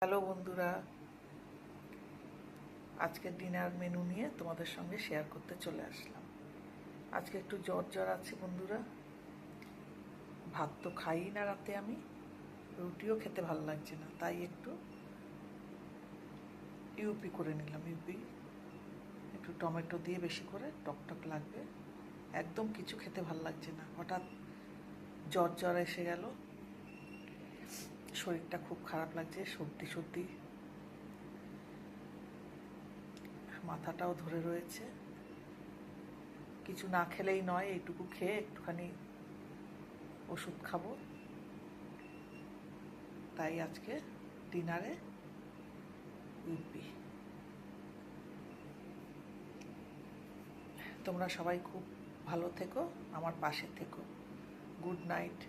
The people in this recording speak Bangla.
হ্যালো বন্ধুরা, আজকের ডিনার মেনু নিয়ে তোমাদের সঙ্গে শেয়ার করতে চলে আসলাম। আজকে একটু জ্বর জ্বর আছে বন্ধুরা। ভাত তো খাই না রাতে, আমি রুটিও খেতে ভালো লাগছে না, তাই একটু ইউপি করে নিলাম। ইউপি একটু টমেটো দিয়ে বেশি করে, টকটক লাগবে। একদম কিছু খেতে ভালো লাগছে না, হঠাৎ জ্বর জ্বর এসে গেল। শরীরটা খুব খারাপ লাগছে, সর্দি সর্দি, মাথাটাও ধরে রয়েছে। কিছু না খেলেই নয়, এইটুকু খেয়ে একটুখানি ওষুধ খাবো। তাই আজকে ডিনারে ইউপি। তোমরা সবাই খুব ভালো থেকো, আমার পাশে থেকো। Good night.